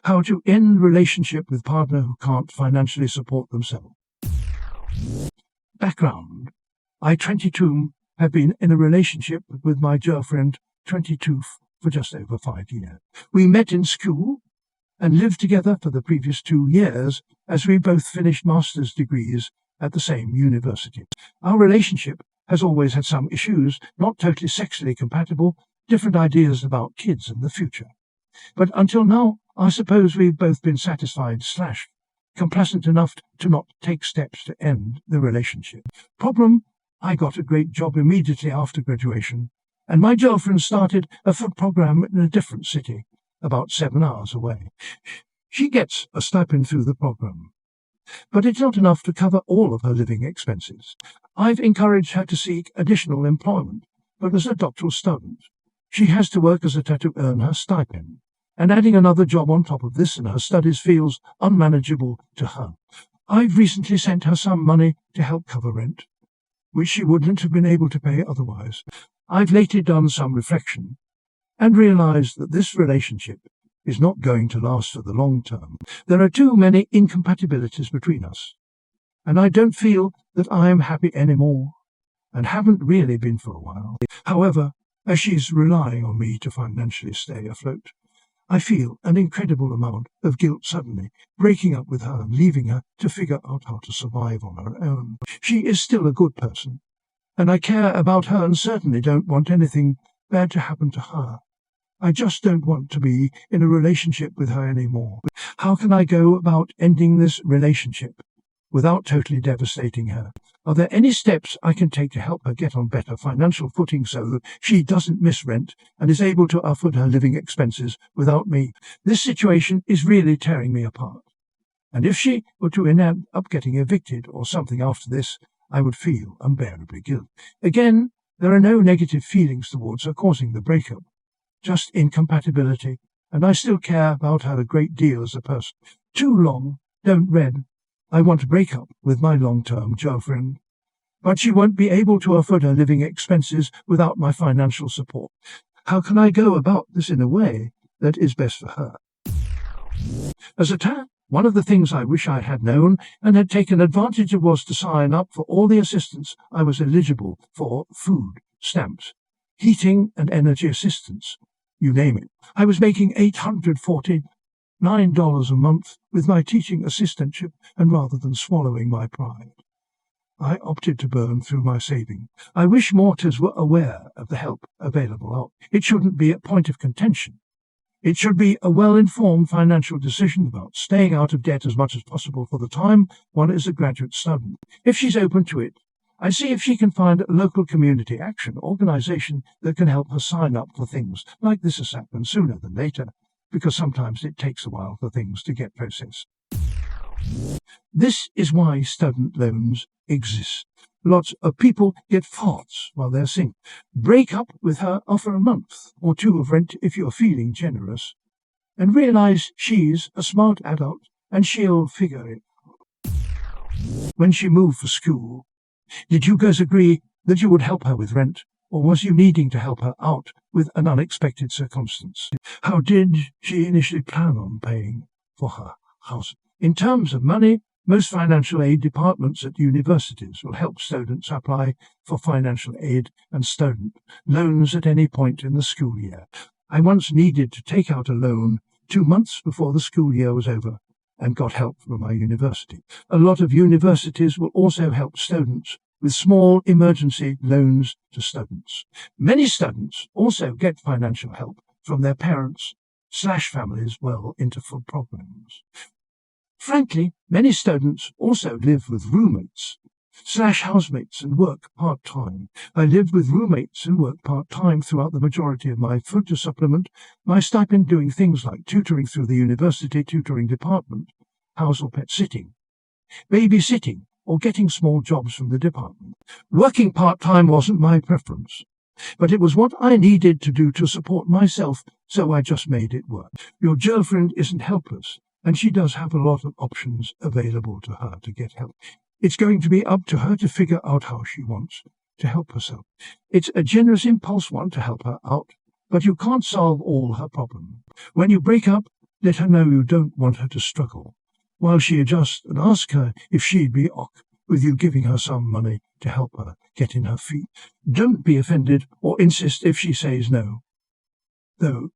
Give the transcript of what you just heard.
How to end relationship with partner who can't financially support themselves. Background. I, 22, have been in a relationship with my girlfriend, 22, for just over 5 years. We met in school and lived together for the previous 2 years as we both finished master's degrees at the same university. Our relationship has always had some issues, not totally sexually compatible, different ideas about kids and the future. But until now, I suppose we've both been satisfied / complacent enough to not take steps to end the relationship. Problem, I got a great job immediately after graduation, and my girlfriend started a food program in a different city, about 7 hours away. She gets a stipend through the program, but it's not enough to cover all of her living expenses. I've encouraged her to seek additional employment, but as a doctoral student, she has to work as a to earn her stipend, and adding another job on top of this in her studies feels unmanageable to her. I've recently sent her some money to help cover rent, which she wouldn't have been able to pay otherwise. I've lately done some reflection and realized that this relationship is not going to last for the long term. There are too many incompatibilities between us, and I don't feel that I am happy anymore, and haven't really been for a while. However, as she's relying on me to financially stay afloat, I feel an incredible amount of guilt suddenly, breaking up with her and leaving her to figure out how to survive on her own. She is still a good person, and I care about her and certainly don't want anything bad to happen to her. I just don't want to be in a relationship with her anymore. How can I go about ending this relationship without totally devastating her? Are there any steps I can take to help her get on better financial footing so that she doesn't miss rent and is able to afford her living expenses without me? This situation is really tearing me apart, and if she were to end up getting evicted or something after this, I would feel unbearably guilty. Again, there are no negative feelings towards her causing the breakup, just incompatibility, and I still care about her a great deal as a person. Too long, don't read. I want to break up with my long-term girlfriend, but she won't be able to afford her living expenses without my financial support. How can I go about this in a way that is best for her? As a one of the things I wish I had known and had taken advantage of was to sign up for all the assistance I was eligible for: food, stamps, heating and energy assistance, you name it. I was making $849 a month with my teaching assistantship, and rather than swallowing my pride, I opted to burn through my saving. I wish mortars were aware of the help available out. It shouldn't be a point of contention. It should be a well-informed financial decision about staying out of debt as much as possible for the time one is a graduate student. If she's open to it, I see if she can find a local community action organization that can help her sign up for things like this happen sooner than later, because sometimes it takes a while for things to get processed. This is why student loans exist. Lots of people get farts while they're single. Break up with her, offer a month or 2 of rent if you're feeling generous, and realize she's a smart adult and she'll figure it out. When she moved for school, did you guys agree that you would help her with rent, or was you needing to help her out with an unexpected circumstance? How did she initially plan on paying for her house? In terms of money, most financial aid departments at universities will help students apply for financial aid and student loans at any point in the school year. I once needed to take out a loan 2 months before the school year was over and got help from my university. A lot of universities will also help students with small emergency loans to students. Many students also get financial help from their parents / families well into food programs. Frankly, many students also live with roommates / housemates and work part-time. I lived with roommates and worked part-time throughout the majority of my food to supplement my stipend, doing things like tutoring through the university tutoring department, house or pet sitting, babysitting, or getting small jobs from the department. Working part-time wasn't my preference, but it was what I needed to do to support myself, so I just made it work. Your girlfriend isn't helpless, and she does have a lot of options available to her to get help. It's going to be up to her to figure out how she wants to help herself. It's a generous impulse one to help her out, but you can't solve all her problems. When you break up, Let her know you don't want her to struggle, while she adjusts, and ask her if she'd be ok with you giving her some money to help her get in her feet. Don't be offended or insist if she says no, though.